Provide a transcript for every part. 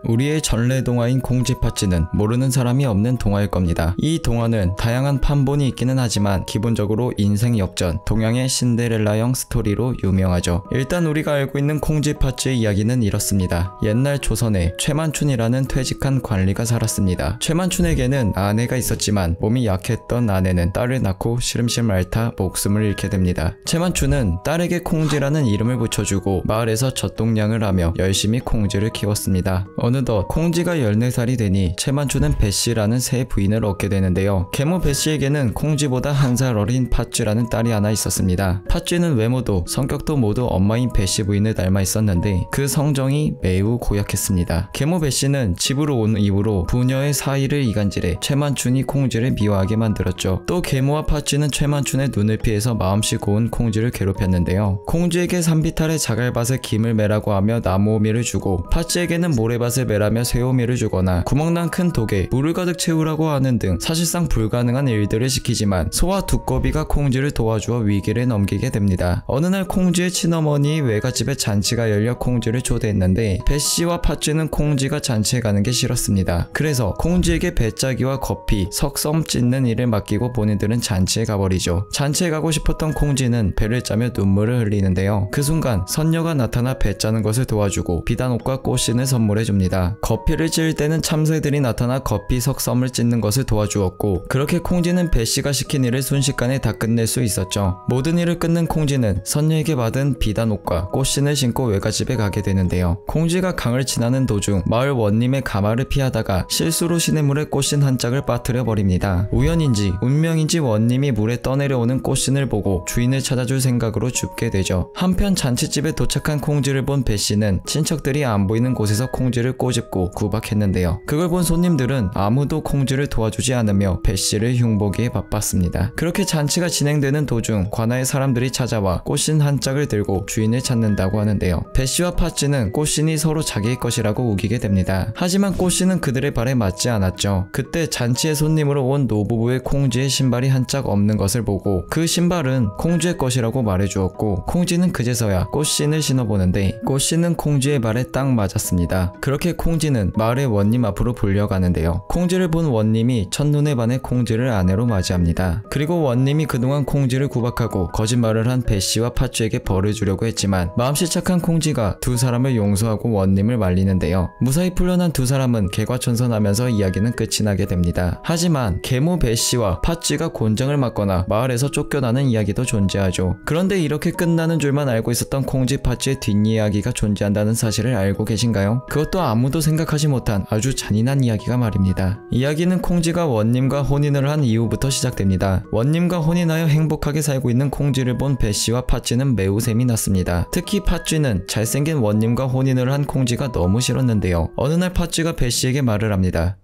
우리의 전래 동화인 공지팥쥐는 모르는 사람이 없는 동화일 겁니다. 이 동화는 다양한 판본이 있기는 하지만 기본적으로 인생 역전, 동양의 신데렐라형 스토리로 유명하죠. 일단 우리가 알고 있는 공지팥쥐의 이야기는 이렇습니다. 옛날 조선에 최만춘이라는 퇴직한 관리가 살았습니다. 최만춘에게는 아내가 있었지만 몸이 약했던 아내는 딸을 낳고 시름시름 앓다 목숨을 잃게 됩니다. 최만춘은 딸에게 콩지라는 이름을 붙여주고 마을에서 젖동량을 하며 열심히 콩지를 키웠습니다. 어느덧 콩지가 14살이 되니 최만춘은 배씨라는 새 부인을 얻게 되는데요. 계모 배씨에게는 콩지보다 한 살 어린 팥쥐라는 딸이 하나 있었습니다. 팥쥐는 외모도 성격도 모두 엄마인 배씨 부인을 닮아 있었는데 그 성정이 매우 고약했습니다. 계모 배씨는 집으로 온 이후로 부녀의 사이를 이간질해 최만춘이 콩지를 미워하게 만들었죠. 또 계모와 팥쥐는 최만춘의 눈을 피해서 마음씨 고운 콩지를 괴롭혔는데요. 콩지에게 산비탈에 자갈밭에 김을 매라고 하며 나무오미를 주고 팥쥐에게는 모래밭을 매라며 새오미를 주거나 구멍난 큰 독에 물을 가득 채우라고 하는 등 사실상 불가능한 일들을 시키지만 소와 두꺼비가 콩지를 도와주어 위기를 넘기게 됩니다. 어느 날 콩지의 친어머니의 외갓집에 잔치가 열려 콩지를 초대했는데 배씨와 팥쥐는 콩지가 잔치에 가는 게 싫었습니다. 그래서 콩지에게 배짜기와 거피, 석섬 찢는 일을 맡기고 본인들은 잔치에 가버리죠. 잔치에 가고 싶었던 콩지는 배를 짜며 눈물을 흘리는데요. 그 순간 선녀가 나타나 배 짜는 것을 도와주고 비단옷과 꽃신을 선물해줍니다. 거피를 찢을 때는 참새들이 나타나 거피 석섬을 찢는 것을 도와주었고 그렇게 콩지는 배씨가 시킨 일을 순식간에 다 끝낼 수 있었죠. 모든 일을 끝낸 콩지는 선녀에게 받은 비단옷과 꽃신을 신고 외갓집에 가게 되는데요. 콩지가 강을 지나는 도중 마을 원님의 가마를 피하다가 실수로 시냇물에 꽃신 한 짝을 빠뜨려 버립니다. 우연인지 운명인지 원님이 물에 떠내려오는 꽃신을 보고 주인을 찾아줄 생각으로 줍게 되죠. 한편 잔치집에 도착한 콩지를 본 배씨는 친척들이 안 보이는 곳에서 콩지를 꼬집고 구박했는데요. 그걸 본 손님들은 아무도 콩지를 도와주지 않으며 배씨를 흉보기에 바빴습니다. 그렇게 잔치가 진행되는 도중 관아의 사람들이 찾아와 꽃신 한 짝을 들고 주인을 찾는다고 하는데요. 배씨와 팥쥐는 꽃신이 서로 자기의 것이라고 우기게 됩니다. 하지만 꽃신은 그들의 발에 맞지 않았죠. 그때 잔치의 손님으로 온 노부부의 콩지의 신발이 한 짝 없는 것을 보고 그 신발은 콩지의 것이라고 말해주었고 콩지는 그제서야 꽃신을 신어보는데 꽃신은 콩지의 발에 딱 맞았습니다. 그렇게 콩지는 마을의 원님 앞으로 불려가는데요. 콩지를 본 원님이 첫눈에 반해 콩지를 아내로 맞이합니다. 그리고 원님이 그동안 콩지를 구박하고 거짓말을 한 배씨와 팥쥐에게 벌을 주려고 했지만 마음씨 착한 콩지가 두 사람을 용서하고 원님을 말리는데요. 무사히 풀려난 두 사람은 개과천선하면서 이야기는 끝이 나게 됩니다. 하지만 계모 배씨와 팥쥐가 곤장을 맞거나 마을에서 쫓겨나는 이야기도 존재하죠. 그런데 이렇게 끝나는 줄만 알고 있었던 콩지 팥쥐의 뒷이야기가 존재한다는 사실을 알고 계신가요? 그것도 아무도 생각하지 못한 아주 잔인한 이야기가 말입니다. 이야기는 콩지가 원님과 혼인을 한 이후부터 시작됩니다. 원님과 혼인하여 행복하게 살고 있는 콩지를 본 배씨와 팥쥐는 매우 셈이 났습니다. 특히 팥쥐는 잘생긴 원님과 혼인을 한 콩지가 너무 싫었는데요. 어느 날 팥쥐가 배씨에게 말을 합니다.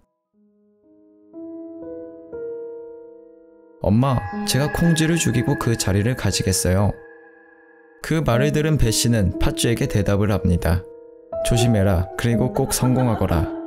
엄마, 제가 콩지를 죽이고 그 자리를 가지겠어요. 그 말을 들은 배씨는 팥쥐에게 대답을 합니다. 조심해라. 그리고 꼭 성공하거라.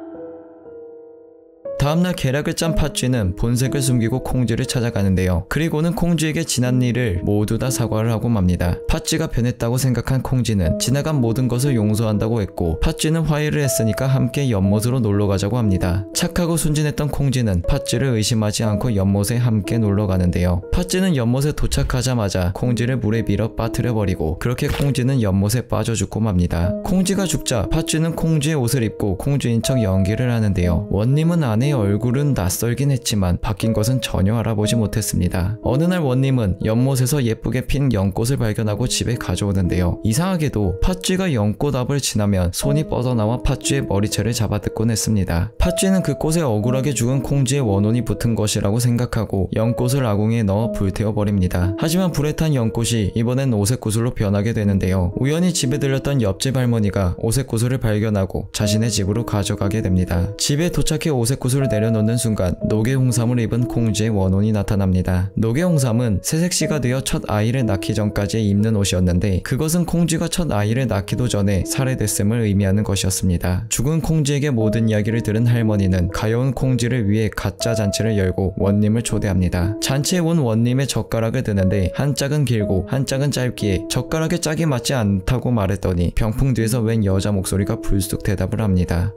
다음날 계략을 짠 팥쥐는 본색을 숨기고 콩지를 찾아가는데요. 그리고는 콩지에게 지난 일을 모두 다 사과를 하고 맙니다. 팥쥐가 변했다고 생각한 콩지는 지나간 모든 것을 용서한다고 했고 팥쥐는 화해를 했으니까 함께 연못으로 놀러가자고 합니다. 착하고 순진했던 콩지는 팥쥐를 의심하지 않고 연못에 함께 놀러가는데요. 팥쥐는 연못에 도착하자마자 콩지를 물에 밀어 빠뜨려버리고 그렇게 콩지는 연못에 빠져 죽고 맙니다. 콩지가 죽자 팥쥐는 콩지의 옷을 입고 콩쥐인 척 연기를 하는데요. 원님은 아내의 아내의 얼굴은 낯설긴 했지만 바뀐 것은 전혀 알아보지 못했습니다. 어느 날 원님은 연못에서 예쁘게 핀 연꽃을 발견하고 집에 가져오는데요. 이상하게도 팥쥐가 연꽃 앞을 지나면 손이 뻗어나와 팥쥐의 머리채를 잡아뜯곤 했습니다. 팥쥐는 그 꽃에 억울하게 죽은 콩쥐의 원혼이 붙은 것이라고 생각하고 연꽃을 아궁이에 넣어 불태워버립니다. 하지만 불에 탄 연꽃이 이번엔 오색구슬로 변하게 되는데요. 우연히 집에 들렸던 옆집 할머니가 오색구슬을 발견하고 자신의 집으로 가져가게 됩니다. 집에 도착해 오색구슬을 내려놓는 순간 노개홍삼을 입은 콩쥐의 원혼이 나타납니다. 노개홍삼은 새색시가 되어 첫 아이를 낳기 전까지 입는 옷이었는데 그것은 콩쥐가 첫 아이를 낳기도 전에 살해됐음을 의미하는 것이었습니다. 죽은 콩쥐에게 모든 이야기를 들은 할머니는 가여운 콩쥐를 위해 가짜 잔치를 열고 원님을 초대합니다. 잔치에 온 원님의 젓가락을 드는데 한 짝은 길고 한 짝은 짧기에 젓가락의 짝이 맞지 않다고 말했더니 병풍 뒤에서 웬 여자 목소리가 불쑥 대답을 합니다.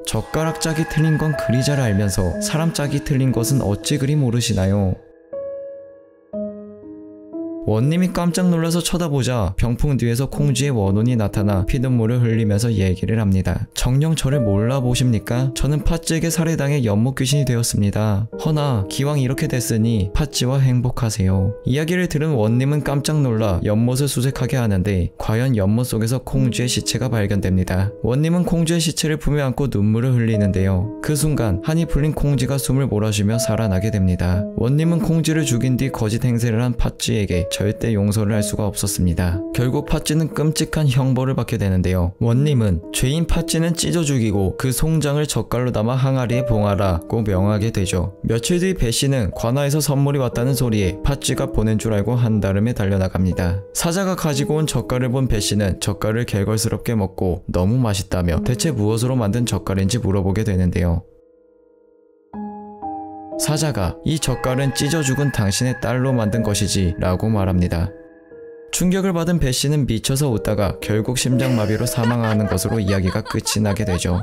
젓가락 짝이 틀린 건 그리 잘 알면서 사람 짝이 틀린 것은 어찌 그리 모르시나요? 원님이 깜짝 놀라서 쳐다보자 병풍 뒤에서 콩쥐의 원혼이 나타나 피눈물을 흘리면서 얘기를 합니다. 정녕 저를 몰라보십니까? 저는 팥쥐에게 살해당해 연못 귀신이 되었습니다. 허나 기왕 이렇게 됐으니 팥쥐와 행복하세요. 이야기를 들은 원님은 깜짝 놀라 연못을 수색하게 하는데 과연 연못 속에서 콩쥐의 시체가 발견됩니다. 원님은 콩쥐의 시체를 품에 안고 눈물을 흘리는데요. 그 순간 한이 풀린 콩쥐가 숨을 몰아쉬며 살아나게 됩니다. 원님은 콩쥐를 죽인 뒤 거짓 행세를 한 팥쥐에게 절대 용서를 할 수가 없었습니다. 결국 팥쥐는 끔찍한 형벌을 받게 되는데요. 원님은 죄인 팥쥐는 찢어 죽이고 그 송장을 젓갈로 담아 항아리에 봉하라고 명하게 되죠. 며칠 뒤 배씨는 관아에서 선물이 왔다는 소리에 팥쥐가 보낸 줄 알고 한달음에 달려나갑니다. 사자가 가지고 온 젓갈을 본 배씨는 젓갈을 개걸스럽게 먹고 너무 맛있다며 대체 무엇으로 만든 젓갈인지 물어보게 되는데요. 사자가 이 젓갈은 찢어 죽은 당신의 딸로 만든 것이지 라고 말합니다. 충격을 받은 배씨는 미쳐서 웃다가 결국 심장마비로 사망하는 것으로 이야기가 끝이 나게 되죠.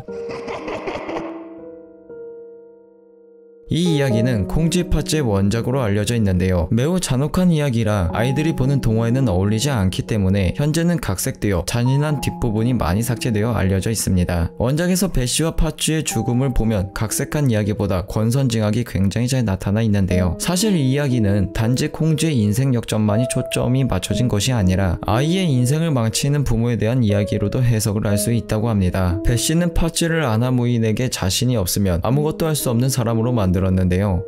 이 이야기는 콩쥐 팥쥐의 원작으로 알려져 있는데요. 매우 잔혹한 이야기라 아이들이 보는 동화에는 어울리지 않기 때문에 현재는 각색되어 잔인한 뒷부분이 많이 삭제되어 알려져 있습니다. 원작에서 배씨와 팥쥐의 죽음을 보면 각색한 이야기보다 권선징악이 굉장히 잘 나타나 있는데요. 사실 이 이야기는 단지 콩쥐의 인생 역전만이 초점이 맞춰진 것이 아니라 아이의 인생을 망치는 부모에 대한 이야기로도 해석을 할 수 있다고 합니다. 배씨는 팥쥐를 아나무인에게 자신이 없으면 아무것도 할 수 없는 사람으로 만들었는데요.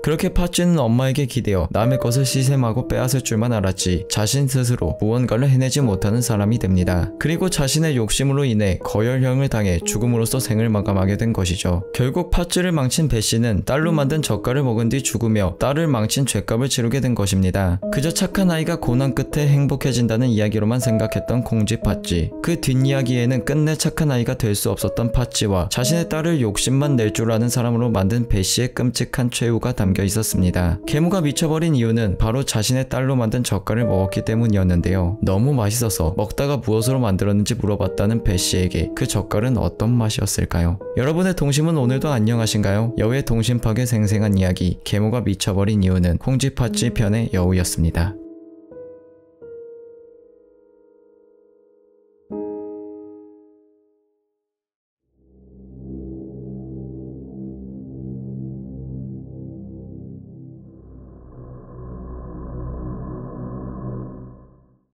그렇게 팥쥐는 엄마에게 기대어 남의 것을 시샘하고 빼앗을 줄만 알았지 자신 스스로 무언가를 해내지 못하는 사람이 됩니다. 그리고 자신의 욕심으로 인해 거열형을 당해 죽음으로써 생을 마감하게 된 것이죠. 결국 팥쥐를 망친 배씨는 딸로 만든 젓갈을 먹은 뒤 죽으며 딸을 망친 죄값을 치르게 된 것입니다. 그저 착한 아이가 고난 끝에 행복해진다는 이야기로만 생각했던 콩쥐 팥쥐. 그 뒷이야기에는 끝내 착한 아이가 될 수 없었던 팥쥐와 자신의 딸을 욕심만 낼 줄 아는 사람으로 만든 배씨의 끔찍한 최후가 담겨 있었습니다. 계모가 미쳐버린 이유는 바로 자신의 딸로 만든 젓갈을 먹었기 때문이었는데요. 너무 맛있어서 먹다가 무엇으로 만들었는지 물어봤다는 배씨에게 그 젓갈은 어떤 맛이었을까요? 여러분의 동심은 오늘도 안녕하신가요? 여우의 동심 파괴 생생한 이야기 계모가 미쳐버린 이유는 콩쥐 팥쥐 편의 여우였습니다.